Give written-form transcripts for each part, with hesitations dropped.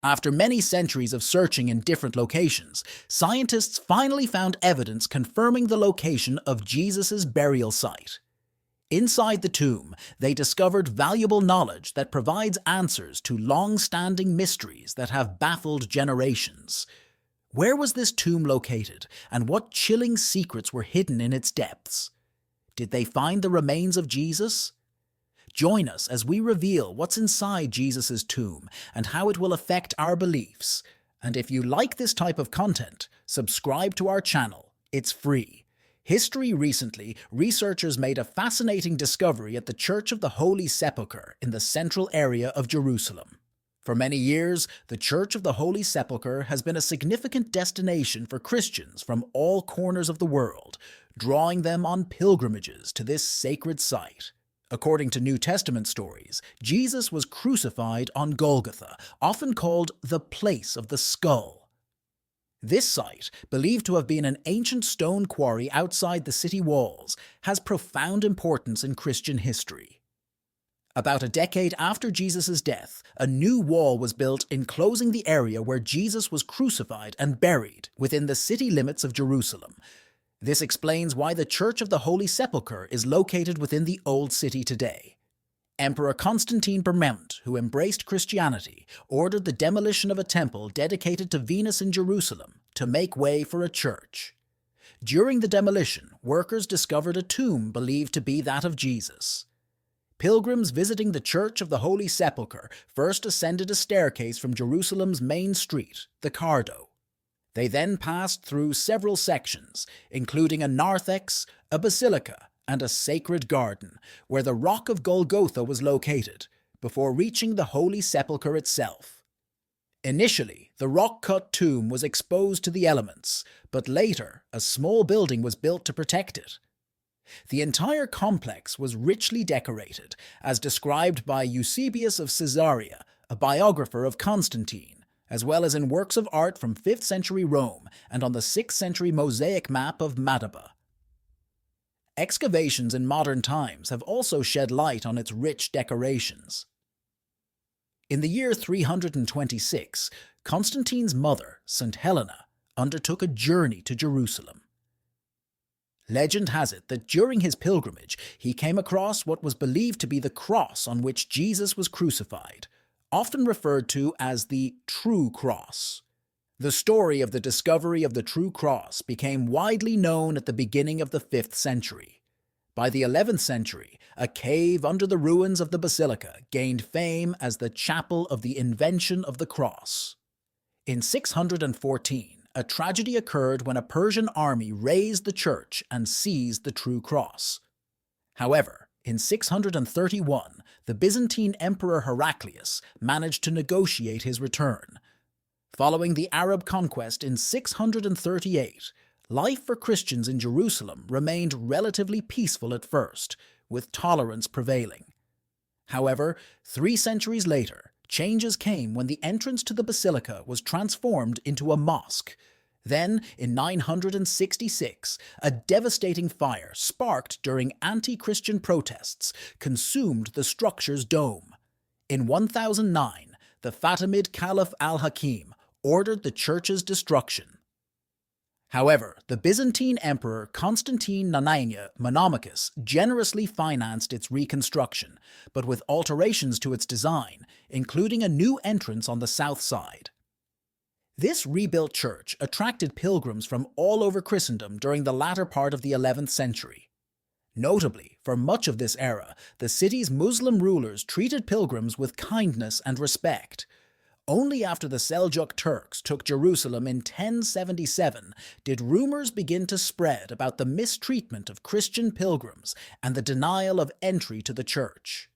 After many centuries of searching in different locations, scientists finally found evidence confirming the location of Jesus' burial site. Inside the tomb, they discovered valuable knowledge that provides answers to long-standing mysteries that have baffled generations. Where was this tomb located, and what chilling secrets were hidden in its depths? Did they find the remains of Jesus? Join us as we reveal what's inside Jesus' tomb and how it will affect our beliefs. And if you like this type of content, subscribe to our channel. It's free. History recently, researchers made a fascinating discovery at the Church of the Holy Sepulchre in the central area of Jerusalem. For many years, the Church of the Holy Sepulchre has been a significant destination for Christians from all corners of the world, drawing them on pilgrimages to this sacred site. According to New Testament stories, Jesus was crucified on Golgotha, often called the Place of the Skull. This site, believed to have been an ancient stone quarry outside the city walls, has profound importance in Christian history. About a decade after Jesus' death, a new wall was built enclosing the area where Jesus was crucified and buried within the city limits of Jerusalem. This explains why the Church of the Holy Sepulchre is located within the Old City today. Emperor Constantine Bermont, who embraced Christianity, ordered the demolition of a temple dedicated to Venus in Jerusalem to make way for a church. During the demolition, workers discovered a tomb believed to be that of Jesus. Pilgrims visiting the Church of the Holy Sepulchre first ascended a staircase from Jerusalem's main street, the Cardo. They then passed through several sections, including a narthex, a basilica, and a sacred garden, where the Rock of Golgotha was located, before reaching the Holy Sepulchre itself. Initially, the rock-cut tomb was exposed to the elements, but later a small building was built to protect it. The entire complex was richly decorated, as described by Eusebius of Caesarea, a biographer of Constantine, as well as in works of art from 5th century Rome and on the 6th century mosaic map of Madaba. Excavations in modern times have also shed light on its rich decorations. In the year 326, Constantine's mother, St. Helena, undertook a journey to Jerusalem. Legend has it that during his pilgrimage, he came across what was believed to be the cross on which Jesus was crucified, often referred to as the True Cross. The story of the discovery of the True Cross became widely known at the beginning of the 5th century. By the 11th century, a cave under the ruins of the basilica gained fame as the Chapel of the Invention of the Cross. In 614, a tragedy occurred when a Persian army razed the church and seized the True Cross. However, in 631, the Byzantine Emperor Heraclius managed to negotiate his return. Following the Arab conquest in 638, life for Christians in Jerusalem remained relatively peaceful at first, with tolerance prevailing. However, 3 centuries later, changes came when the entrance to the basilica was transformed into a mosque. Then, in 966, a devastating fire sparked during anti-Christian protests consumed the structure's dome. In 1009, the Fatimid Caliph al-Hakim ordered the church's destruction. However, the Byzantine Emperor Constantine Monomachus generously financed its reconstruction, but with alterations to its design, including a new entrance on the south side. This rebuilt church attracted pilgrims from all over Christendom during the latter part of the 11th century. Notably, for much of this era, the city's Muslim rulers treated pilgrims with kindness and respect. Only after the Seljuk Turks took Jerusalem in 1077 did rumors begin to spread about the mistreatment of Christian pilgrims and the denial of entry to the church.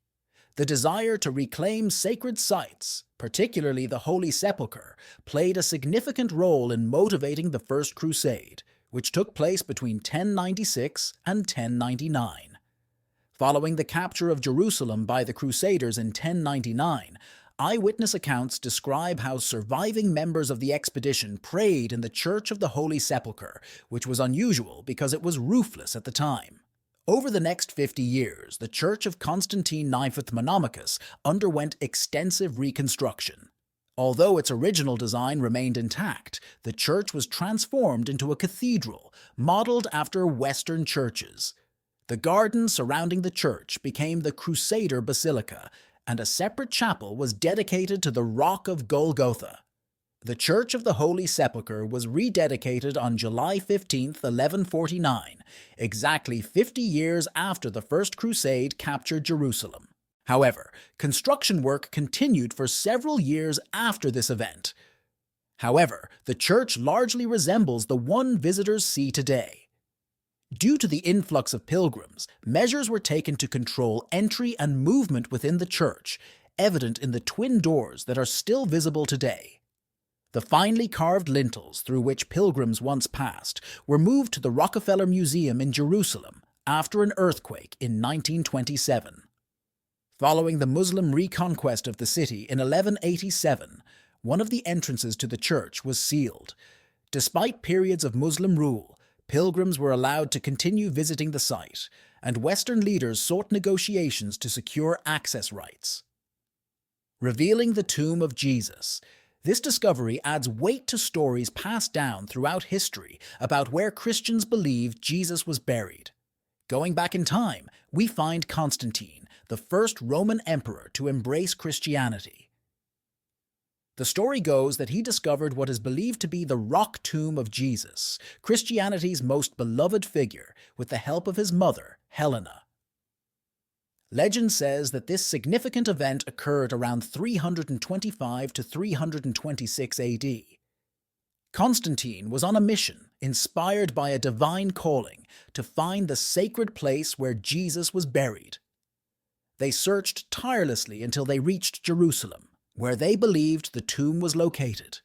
The desire to reclaim sacred sites, particularly the Holy Sepulchre, played a significant role in motivating the First Crusade, which took place between 1096 and 1099. Following the capture of Jerusalem by the Crusaders in 1099, eyewitness accounts describe how surviving members of the expedition prayed in the Church of the Holy Sepulchre, which was unusual because it was roofless at the time. Over the next 50 years, the Church of Constantine IX Monomachus underwent extensive reconstruction. Although its original design remained intact, the church was transformed into a cathedral, modeled after Western churches. The garden surrounding the church became the Crusader Basilica, and a separate chapel was dedicated to the Rock of Golgotha. The Church of the Holy Sepulchre was rededicated on July 15, 1149, exactly 50 years after the First Crusade captured Jerusalem. However, construction work continued for several years after this event. However, the church largely resembles the one visitors see today. Due to the influx of pilgrims, measures were taken to control entry and movement within the church, evident in the twin doors that are still visible today. The finely carved lintels through which pilgrims once passed were moved to the Rockefeller Museum in Jerusalem after an earthquake in 1927. Following the Muslim reconquest of the city in 1187, one of the entrances to the church was sealed. Despite periods of Muslim rule, pilgrims were allowed to continue visiting the site, and Western leaders sought negotiations to secure access rights. Revealing the tomb of Jesus. This discovery adds weight to stories passed down throughout history about where Christians believed Jesus was buried. Going back in time, we find Constantine, the first Roman emperor to embrace Christianity. The story goes that he discovered what is believed to be the rock tomb of Jesus, Christianity's most beloved figure, with the help of his mother, Helena. Legend says that this significant event occurred around 325 to 326 AD. Constantine was on a mission, inspired by a divine calling, to find the sacred place where Jesus was buried. They searched tirelessly until they reached Jerusalem, where they believed the tomb was located.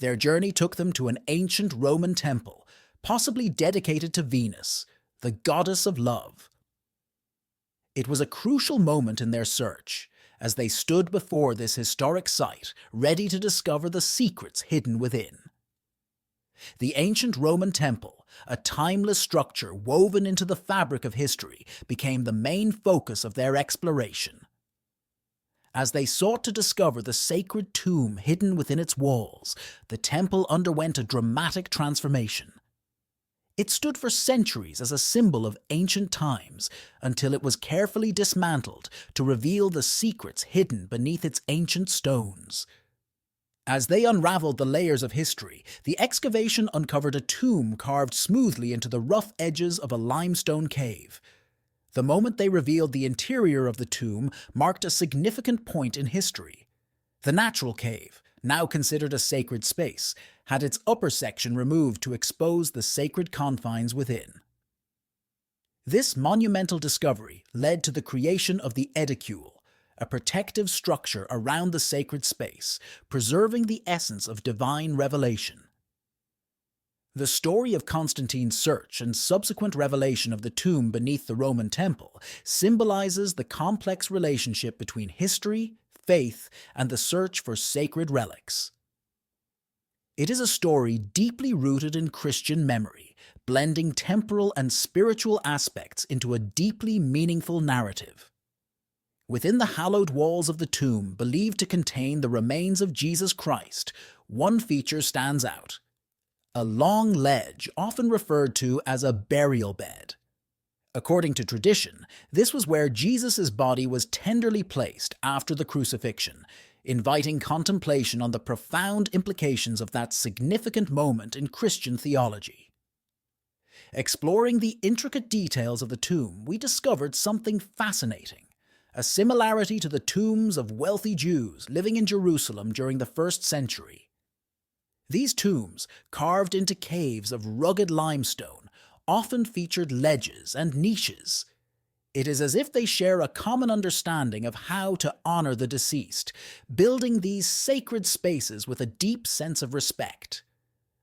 Their journey took them to an ancient Roman temple, possibly dedicated to Venus, the goddess of love. It was a crucial moment in their search, as they stood before this historic site, ready to discover the secrets hidden within. The ancient Roman temple, a timeless structure woven into the fabric of history, became the main focus of their exploration. As they sought to discover the sacred tomb hidden within its walls, the temple underwent a dramatic transformation. It stood for centuries as a symbol of ancient times, until it was carefully dismantled to reveal the secrets hidden beneath its ancient stones. As they unraveled the layers of history, the excavation uncovered a tomb carved smoothly into the rough edges of a limestone cave. The moment they revealed the interior of the tomb marked a significant point in history. The natural cave, now considered a sacred space, had its upper section removed to expose the sacred confines within. This monumental discovery led to the creation of the edicule, a protective structure around the sacred space, preserving the essence of divine revelation. The story of Constantine's search and subsequent revelation of the tomb beneath the Roman temple symbolizes the complex relationship between history, faith, and the search for sacred relics. It is a story deeply rooted in Christian memory, blending temporal and spiritual aspects into a deeply meaningful narrative. Within the hallowed walls of the tomb believed to contain the remains of Jesus Christ, one feature stands out: a long ledge often referred to as a burial bed. According to tradition, this was where Jesus' body was tenderly placed after the crucifixion, inviting contemplation on the profound implications of that significant moment in Christian theology. Exploring the intricate details of the tomb, we discovered something fascinating: a similarity to the tombs of wealthy Jews living in Jerusalem during the 1st century. These tombs, carved into caves of rugged limestone, often featured ledges and niches. It is as if they share a common understanding of how to honor the deceased, building these sacred spaces with a deep sense of respect.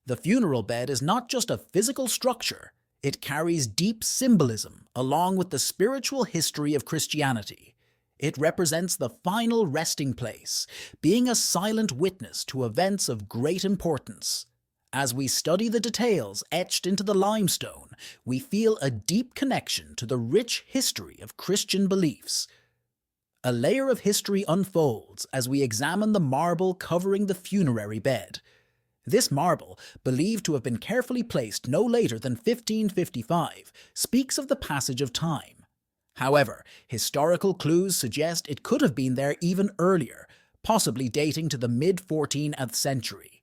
The funeral bed is not just a physical structure, it carries deep symbolism along with the spiritual history of Christianity. It represents the final resting place, being a silent witness to events of great importance. As we study the details etched into the limestone, we feel a deep connection to the rich history of Christian beliefs. A layer of history unfolds as we examine the marble covering the funerary bed. This marble, believed to have been carefully placed no later than 1555, speaks of the passage of time. However, historical clues suggest it could have been there even earlier, possibly dating to the mid-14th century.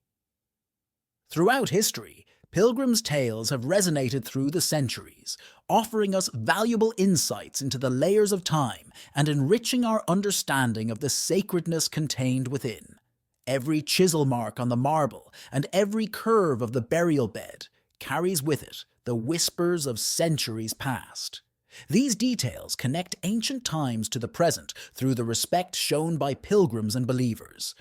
Throughout history, pilgrims' tales have resonated through the centuries, offering us valuable insights into the layers of time and enriching our understanding of the sacredness contained within. Every chisel mark on the marble and every curve of the burial bed carries with it the whispers of centuries past. These details connect ancient times to the present through the respect shown by pilgrims and believers.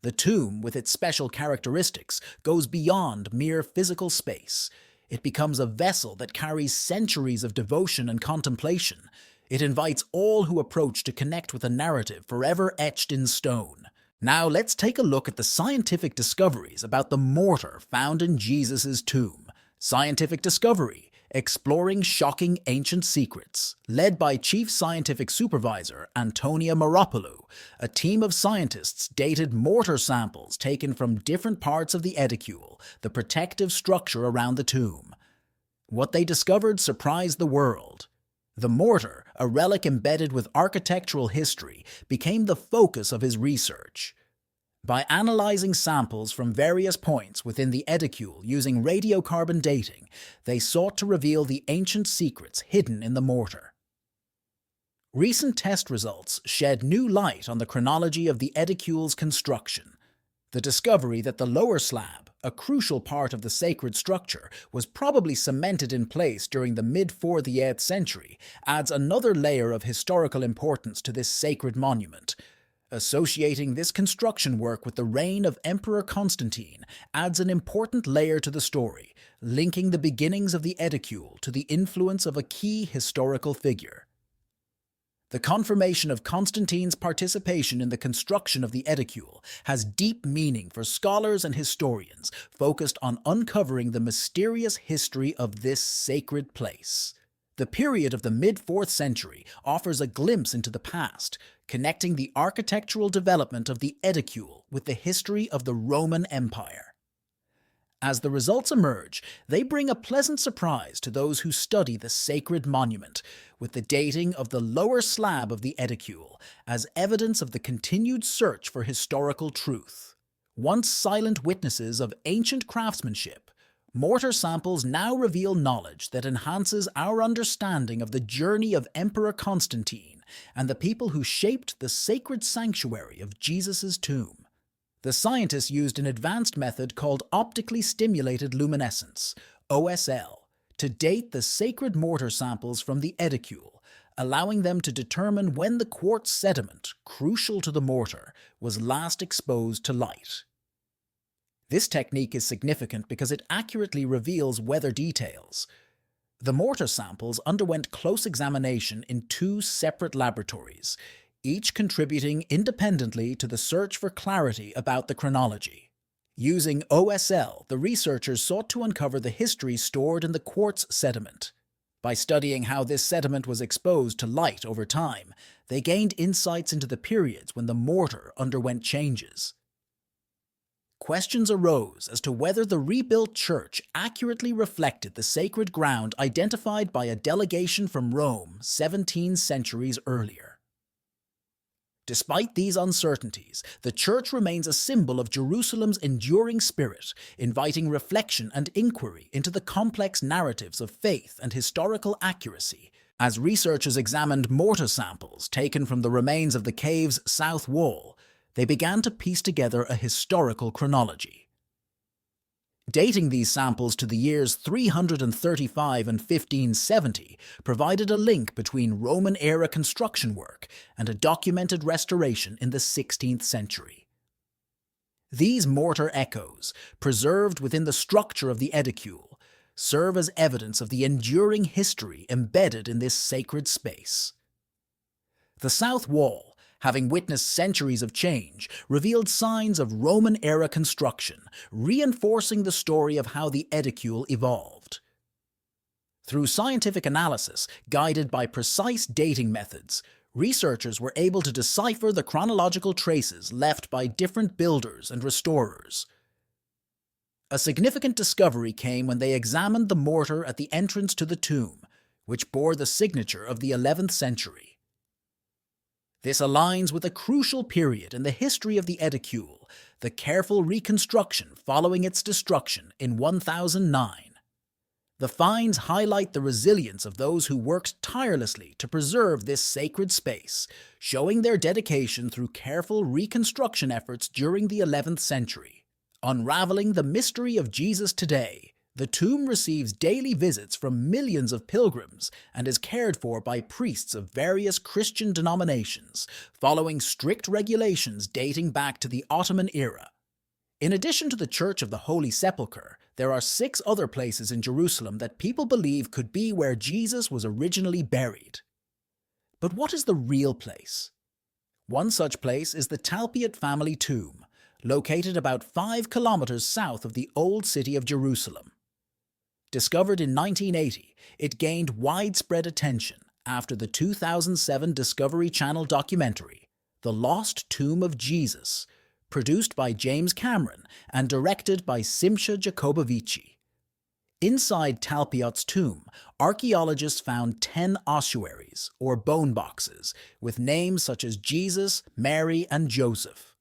The tomb, with its special characteristics, goes beyond mere physical space. It becomes a vessel that carries centuries of devotion and contemplation. It invites all who approach to connect with a narrative forever etched in stone. Now let's take a look at the scientific discoveries about the mortar found in Jesus' tomb. Scientific Discovery: Exploring Shocking Ancient Secrets, led by Chief Scientific Supervisor Antonia Maropoulou. A team of scientists dated mortar samples taken from different parts of the edicule, the protective structure around the tomb. What they discovered surprised the world. The mortar, a relic embedded with architectural history, became the focus of his research. By analyzing samples from various points within the edicule using radiocarbon dating, they sought to reveal the ancient secrets hidden in the mortar. Recent test results shed new light on the chronology of the edicule's construction. The discovery that the lower slab, a crucial part of the sacred structure, was probably cemented in place during the mid-4th century, adds another layer of historical importance to this sacred monument. Associating this construction work with the reign of Emperor Constantine adds an important layer to the story, linking the beginnings of the edicule to the influence of a key historical figure. The confirmation of Constantine's participation in the construction of the edicule has deep meaning for scholars and historians focused on uncovering the mysterious history of this sacred place. The period of the mid-4th century offers a glimpse into the past, connecting the architectural development of the edicule with the history of the Roman Empire. As the results emerge, they bring a pleasant surprise to those who study the sacred monument, with the dating of the lower slab of the edicule as evidence of the continued search for historical truth. Once silent witnesses of ancient craftsmanship, mortar samples now reveal knowledge that enhances our understanding of the journey of Emperor Constantine and the people who shaped the sacred sanctuary of Jesus' tomb. The scientists used an advanced method called optically stimulated luminescence, OSL, to date the sacred mortar samples from the edicule, allowing them to determine when the quartz sediment, crucial to the mortar, was last exposed to light. This technique is significant because it accurately reveals weather details. The mortar samples underwent close examination in 2 separate laboratories, each contributing independently to the search for clarity about the chronology. Using OSL, the researchers sought to uncover the history stored in the quartz sediment. By studying how this sediment was exposed to light over time, they gained insights into the periods when the mortar underwent changes. Questions arose as to whether the rebuilt church accurately reflected the sacred ground identified by a delegation from Rome 17 centuries earlier. Despite these uncertainties, the church remains a symbol of Jerusalem's enduring spirit, inviting reflection and inquiry into the complex narratives of faith and historical accuracy. As researchers examined mortar samples taken from the remains of the cave's south wall, they began to piece together a historical chronology. Dating these samples to the years 335 and 1570 provided a link between Roman-era construction work and a documented restoration in the 16th century. These mortar echoes, preserved within the structure of the edicule, serve as evidence of the enduring history embedded in this sacred space. The south wall, having witnessed centuries of change, revealed signs of Roman-era construction, reinforcing the story of how the edicule evolved. Through scientific analysis, guided by precise dating methods, researchers were able to decipher the chronological traces left by different builders and restorers. A significant discovery came when they examined the mortar at the entrance to the tomb, which bore the signature of the 11th century. This aligns with a crucial period in the history of the edicule, the careful reconstruction following its destruction in 1009. The finds highlight the resilience of those who worked tirelessly to preserve this sacred space, showing their dedication through careful reconstruction efforts during the 11th century. Unraveling the mystery of Jesus today, the tomb receives daily visits from millions of pilgrims and is cared for by priests of various Christian denominations, following strict regulations dating back to the Ottoman era. In addition to the Church of the Holy Sepulchre, there are 6 other places in Jerusalem that people believe could be where Jesus was originally buried. But what is the real place? One such place is the Talpiot family tomb, located about 5 kilometers south of the old city of Jerusalem. Discovered in 1980, it gained widespread attention after the 2007 Discovery Channel documentary, The Lost Tomb of Jesus, produced by James Cameron and directed by Simcha Jacobovici. Inside Talpiot's tomb, archaeologists found 10 ossuaries, or bone boxes, with names such as Jesus, Mary, and Joseph.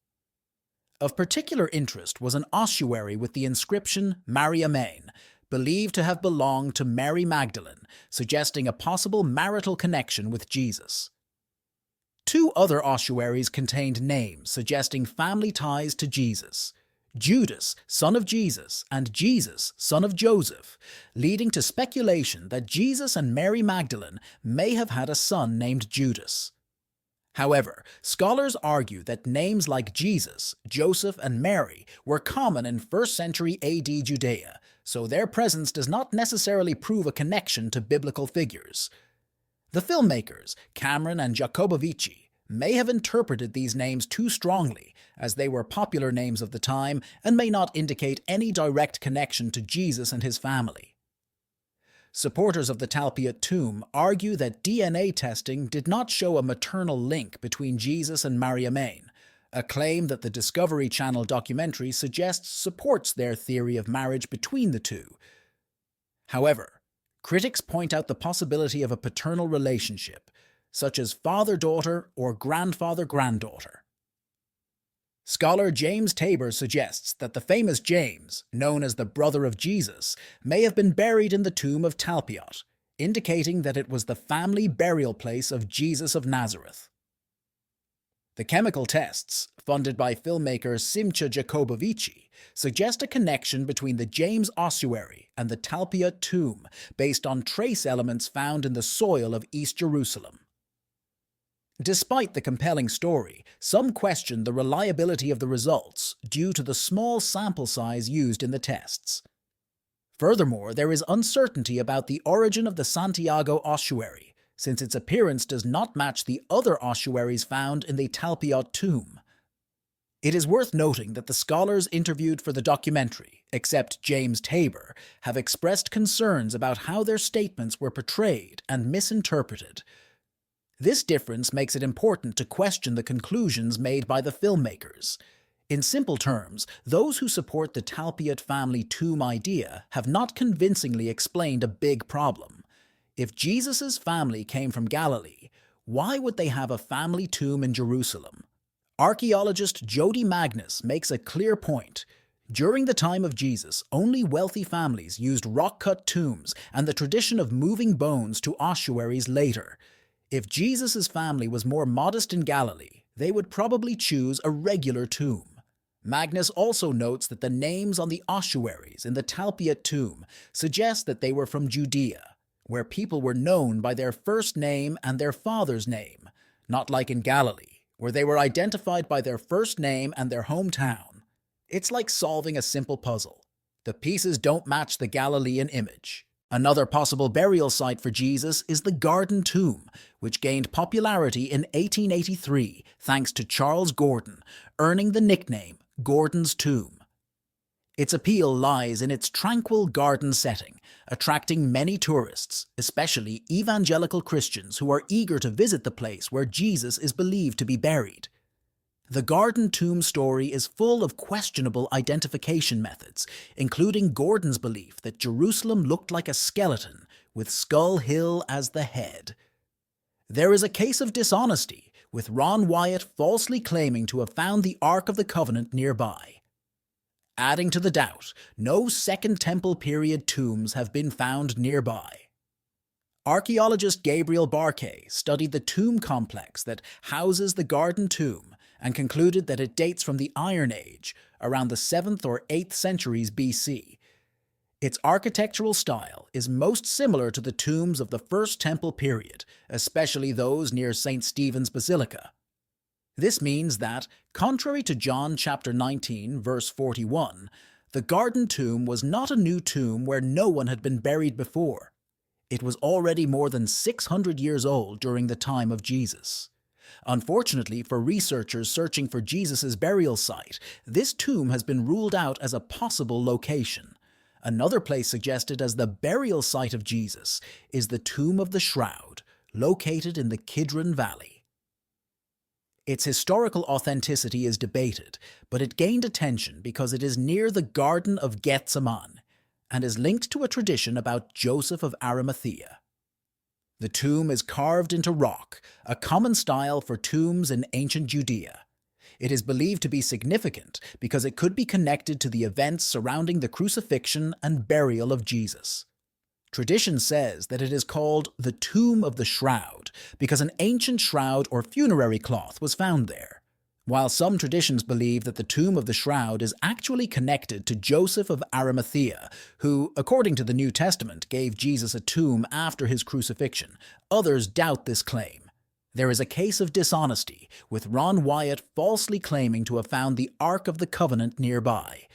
Of particular interest was an ossuary with the inscription Mariamein, believed to have belonged to Mary Magdalene, suggesting a possible marital connection with Jesus. 2 other ossuaries contained names suggesting family ties to Jesus: Judas, son of Jesus, and Jesus, son of Joseph, leading to speculation that Jesus and Mary Magdalene may have had a son named Judas. However, scholars argue that names like Jesus, Joseph, and Mary were common in 1st century AD Judea, so their presence does not necessarily prove a connection to biblical figures. The filmmakers, Cameron and Jacobovici, may have interpreted these names too strongly, as they were popular names of the time and may not indicate any direct connection to Jesus and his family. Supporters of the Talpiot tomb argue that DNA testing did not show a maternal link between Jesus and Mariamein, a claim that the Discovery Channel documentary suggests supports their theory of marriage between the two. However, critics point out the possibility of a paternal relationship, such as father-daughter or grandfather-granddaughter. Scholar James Tabor suggests that the famous James, known as the brother of Jesus, may have been buried in the tomb of Talpiot, indicating that it was the family burial place of Jesus of Nazareth. The chemical tests, funded by filmmaker Simcha Jacobovici, suggest a connection between the James ossuary and the Talpiot tomb based on trace elements found in the soil of East Jerusalem. Despite the compelling story, some question the reliability of the results due to the small sample size used in the tests. Furthermore, there is uncertainty about the origin of the Santiago ossuary, since its appearance does not match the other ossuaries found in the Talpiot tomb. It is worth noting that the scholars interviewed for the documentary, except James Tabor, have expressed concerns about how their statements were portrayed and misinterpreted. This difference makes it important to question the conclusions made by the filmmakers. In simple terms, those who support the Talpiot family tomb idea have not convincingly explained a big problem. If Jesus' family came from Galilee, why would they have a family tomb in Jerusalem? Archaeologist Jody Magnus makes a clear point. During the time of Jesus, only wealthy families used rock-cut tombs and the tradition of moving bones to ossuaries later. If Jesus' family was more modest in Galilee, they would probably choose a regular tomb. Magnus also notes that the names on the ossuaries in the Talpiot tomb suggest that they were from Judea, where people were known by their first name and their father's name, not like in Galilee, where they were identified by their first name and their hometown. It's like solving a simple puzzle. The pieces don't match the Galilean image. Another possible burial site for Jesus is the Garden Tomb, which gained popularity in 1883 thanks to Charles Gordon, earning the nickname Gordon's Tomb. Its appeal lies in its tranquil garden setting, attracting many tourists, especially evangelical Christians who are eager to visit the place where Jesus is believed to be buried. The garden tomb story is full of questionable identification methods, including Gordon's belief that Jerusalem looked like a skeleton with Skull Hill as the head. There is a case of dishonesty, with Ron Wyatt falsely claiming to have found the Ark of the Covenant nearby. Adding to the doubt, no Second Temple period tombs have been found nearby. Archaeologist Gabriel Barkay studied the tomb complex that houses the Garden Tomb and concluded that it dates from the Iron Age, around the 7th or 8th centuries BC. Its architectural style is most similar to the tombs of the First Temple period, especially those near St. Stephen's Basilica. This means that, contrary to John chapter 19, verse 41, the Garden Tomb was not a new tomb where no one had been buried before. It was already more than 600 years old during the time of Jesus. Unfortunately for researchers searching for Jesus' burial site, this tomb has been ruled out as a possible location. Another place suggested as the burial site of Jesus is the Tomb of the Shroud, located in the Kidron Valley. Its historical authenticity is debated, but it gained attention because it is near the Garden of Gethsemane and is linked to a tradition about Joseph of Arimathea. The tomb is carved into rock, a common style for tombs in ancient Judea. It is believed to be significant because it could be connected to the events surrounding the crucifixion and burial of Jesus. Tradition says that it is called the Tomb of the Shroud because an ancient shroud or funerary cloth was found there, while some traditions believe that the Tomb of the Shroud is actually connected to Joseph of Arimathea, who, according to the New Testament, gave Jesus a tomb after his crucifixion. Others doubt this claim. There is a case of dishonesty, with Ron Wyatt falsely claiming to have found the Ark of the Covenant nearby.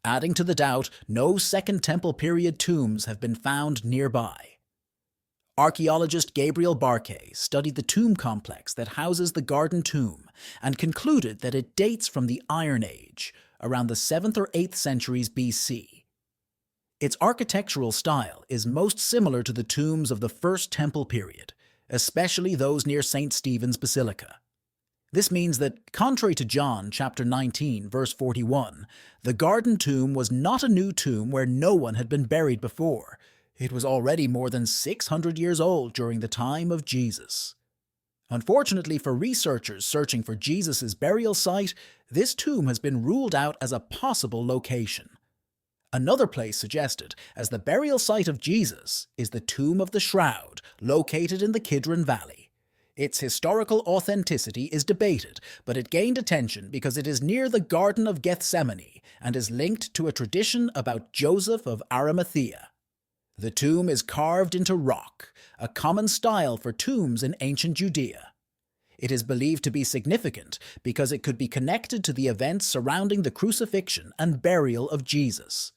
Adding to the doubt, no Second Temple period tombs have been found nearby. Archaeologist Gabriel Barkay studied the tomb complex that houses the Garden Tomb and concluded that it dates from the Iron Age, around the 7th or 8th centuries BC. Its architectural style is most similar to the tombs of the First Temple period, especially those near St. Stephen's Basilica. This means that, contrary to John chapter 19, verse 41, the Garden Tomb was not a new tomb where no one had been buried before. It was already more than 600 years old during the time of Jesus. Unfortunately for researchers searching for Jesus' burial site, this tomb has been ruled out as a possible location. Another place suggested as the burial site of Jesus is the Tomb of the Shroud, located in the Kidron Valley. Its historical authenticity is debated, but it gained attention because it is near the Garden of Gethsemane and is linked to a tradition about Joseph of Arimathea. The tomb is carved into rock, a common style for tombs in ancient Judea. It is believed to be significant because it could be connected to the events surrounding the crucifixion and burial of Jesus.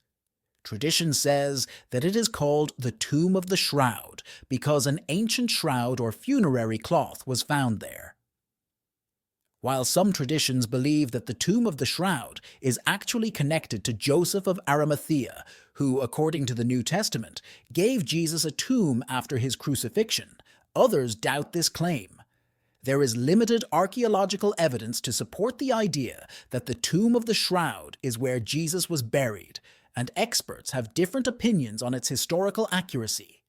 Tradition says that it is called the Tomb of the Shroud because an ancient shroud or funerary cloth was found there. While some traditions believe that the Tomb of the Shroud is actually connected to Joseph of Arimathea, who, according to the New Testament, gave Jesus a tomb after his crucifixion, others doubt this claim. There is limited archaeological evidence to support the idea that the Tomb of the Shroud is where Jesus was buried, and experts have different opinions on its historical accuracy.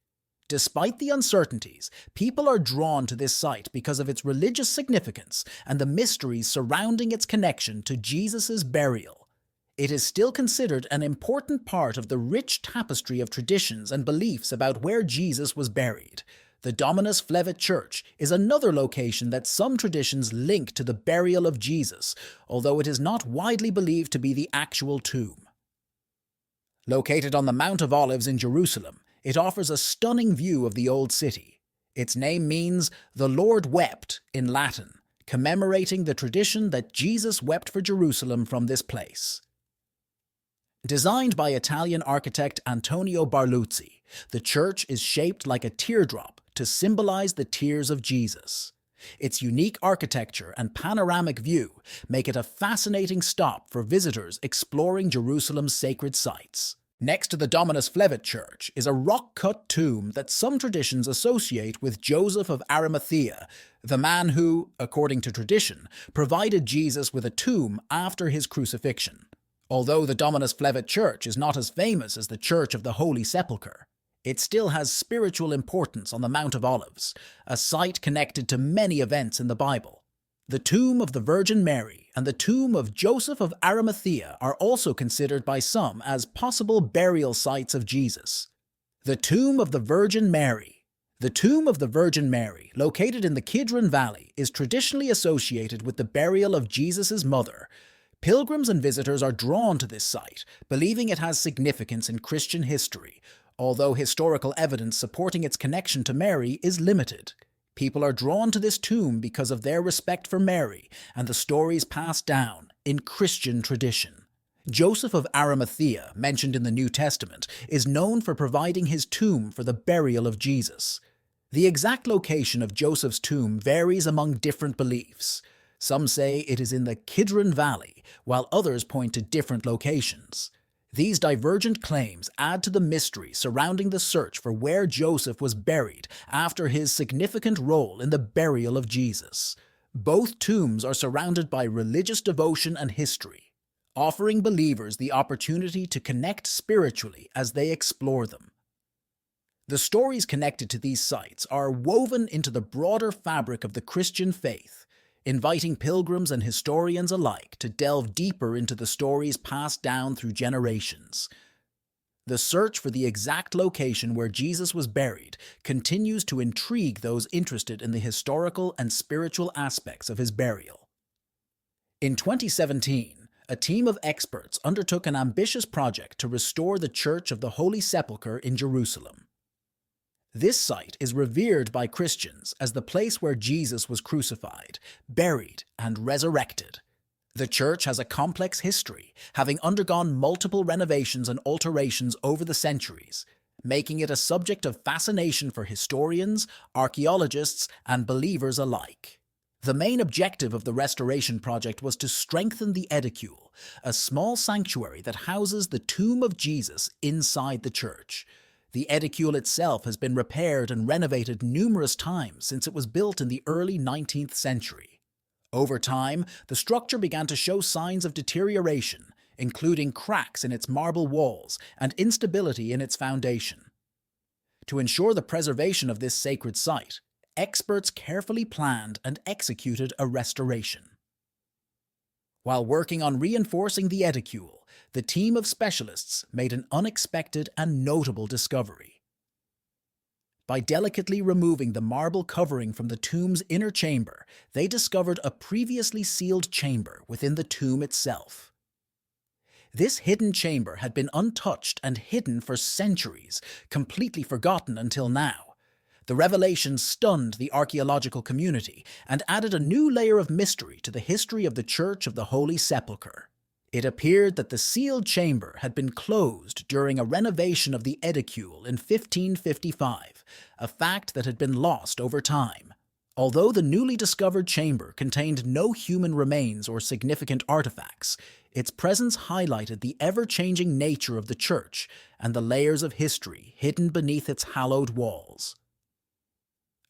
Despite the uncertainties, people are drawn to this site because of its religious significance and the mysteries surrounding its connection to Jesus' burial. It is still considered an important part of the rich tapestry of traditions and beliefs about where Jesus was buried. The Dominus Flevit Church is another location that some traditions link to the burial of Jesus, although it is not widely believed to be the actual tomb. Located on the Mount of Olives in Jerusalem, it offers a stunning view of the Old City. Its name means "the Lord wept" in Latin, commemorating the tradition that Jesus wept for Jerusalem from this place. Designed by Italian architect Antonio Barluzzi, the church is shaped like a teardrop to symbolize the tears of Jesus. Its unique architecture and panoramic view make it a fascinating stop for visitors exploring Jerusalem's sacred sites. Next to the Dominus Flevit Church is a rock-cut tomb that some traditions associate with Joseph of Arimathea, the man who, according to tradition, provided Jesus with a tomb after his crucifixion. Although the Dominus Flevit Church is not as famous as the Church of the Holy Sepulchre, it still has spiritual importance on the Mount of Olives, a site connected to many events in the Bible. The tomb of the Virgin Mary and the tomb of Joseph of Arimathea are also considered by some as possible burial sites of Jesus. The tomb of the Virgin Mary. The tomb of the Virgin Mary, located in the Kidron Valley, is traditionally associated with the burial of Jesus' mother. Pilgrims and visitors are drawn to this site, believing it has significance in Christian history, although historical evidence supporting its connection to Mary is limited. People are drawn to this tomb because of their respect for Mary and the stories passed down in Christian tradition. Joseph of Arimathea, mentioned in the New Testament, is known for providing his tomb for the burial of Jesus. The exact location of Joseph's tomb varies among different beliefs. Some say it is in the Kidron Valley, while others point to different locations. These divergent claims add to the mystery surrounding the search for where Joseph was buried after his significant role in the burial of Jesus. Both tombs are surrounded by religious devotion and history, offering believers the opportunity to connect spiritually as they explore them. The stories connected to these sites are woven into the broader fabric of the Christian faith, inviting pilgrims and historians alike to delve deeper into the stories passed down through generations. The search for the exact location where Jesus was buried continues to intrigue those interested in the historical and spiritual aspects of his burial. In 2017, a team of experts undertook an ambitious project to restore the Church of the Holy Sepulchre in Jerusalem. This site is revered by Christians as the place where Jesus was crucified, buried, and resurrected. The church has a complex history, having undergone multiple renovations and alterations over the centuries, making it a subject of fascination for historians, archaeologists, and believers alike. The main objective of the restoration project was to strengthen the edicule, a small sanctuary that houses the tomb of Jesus inside the church. The edicule itself has been repaired and renovated numerous times since it was built in the early 19th century. Over time, the structure began to show signs of deterioration, including cracks in its marble walls and instability in its foundation. To ensure the preservation of this sacred site, experts carefully planned and executed a restoration. While working on reinforcing the edicule, the team of specialists made an unexpected and notable discovery. By delicately removing the marble covering from the tomb's inner chamber, they discovered a previously sealed chamber within the tomb itself. This hidden chamber had been untouched and hidden for centuries, completely forgotten until now. The revelation stunned the archaeological community and added a new layer of mystery to the history of the Church of the Holy Sepulchre. It appeared that the sealed chamber had been closed during a renovation of the edicule in 1555, a fact that had been lost over time. Although the newly discovered chamber contained no human remains or significant artifacts, its presence highlighted the ever-changing nature of the church and the layers of history hidden beneath its hallowed walls.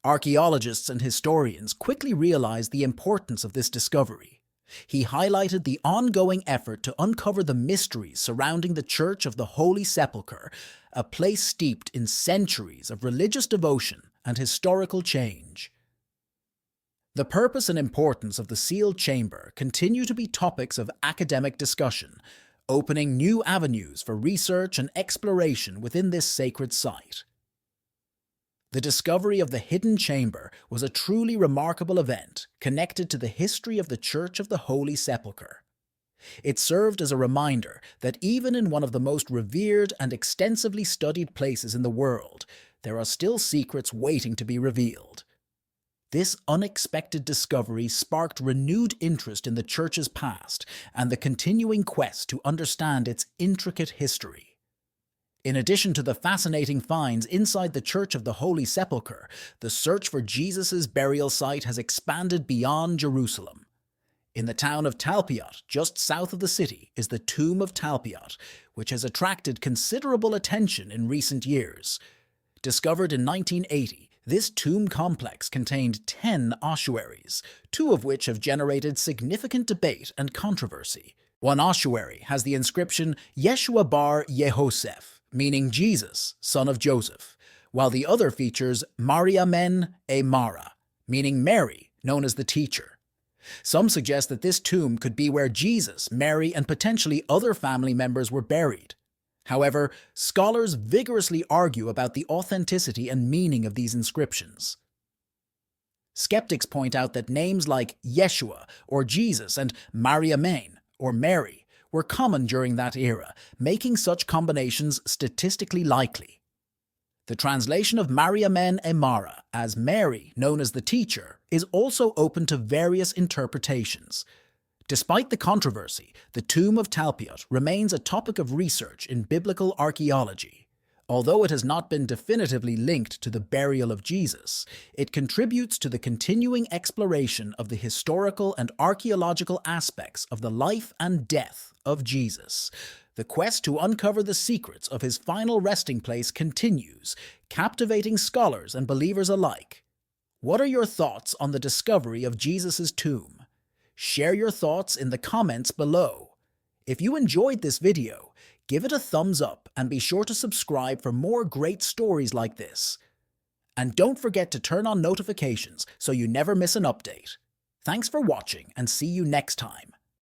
Archaeologists and historians quickly realized the importance of this discovery. He highlighted the ongoing effort to uncover the mysteries surrounding the Church of the Holy Sepulchre, a place steeped in centuries of religious devotion and historical change. The purpose and importance of the sealed chamber continue to be topics of academic discussion, opening new avenues for research and exploration within this sacred site. The discovery of the hidden chamber was a truly remarkable event connected to the history of the Church of the Holy Sepulchre. It served as a reminder that even in one of the most revered and extensively studied places in the world, there are still secrets waiting to be revealed. This unexpected discovery sparked renewed interest in the Church's past and the continuing quest to understand its intricate history. In addition to the fascinating finds inside the Church of the Holy Sepulchre, the search for Jesus' burial site has expanded beyond Jerusalem. In the town of Talpiot, just south of the city, is the Tomb of Talpiot, which has attracted considerable attention in recent years. Discovered in 1980, this tomb complex contained 10 ossuaries, 2 of which have generated significant debate and controversy. One ossuary has the inscription Yeshua bar Yehoseph, meaning Jesus, son of Joseph, while the other features Mariamen e Mara, meaning Mary, known as the teacher. Some suggest that this tomb could be where Jesus, Mary, and potentially other family members were buried. However, scholars vigorously argue about the authenticity and meaning of these inscriptions. Skeptics point out that names like Yeshua or Jesus and Mariamen or Mary were common during that era, making such combinations statistically likely. The translation of Mariamen e Mara as Mary, known as the teacher, is also open to various interpretations. Despite the controversy, the Tomb of Talpiot remains a topic of research in biblical archaeology. Although it has not been definitively linked to the burial of Jesus, it contributes to the continuing exploration of the historical and archaeological aspects of the life and death of Jesus. The quest to uncover the secrets of his final resting place continues, captivating scholars and believers alike. What are your thoughts on the discovery of Jesus' tomb? Share your thoughts in the comments below. If you enjoyed this video, give it a thumbs up and be sure to subscribe for more great stories like this. And don't forget to turn on notifications so you never miss an update. Thanks for watching and see you next time.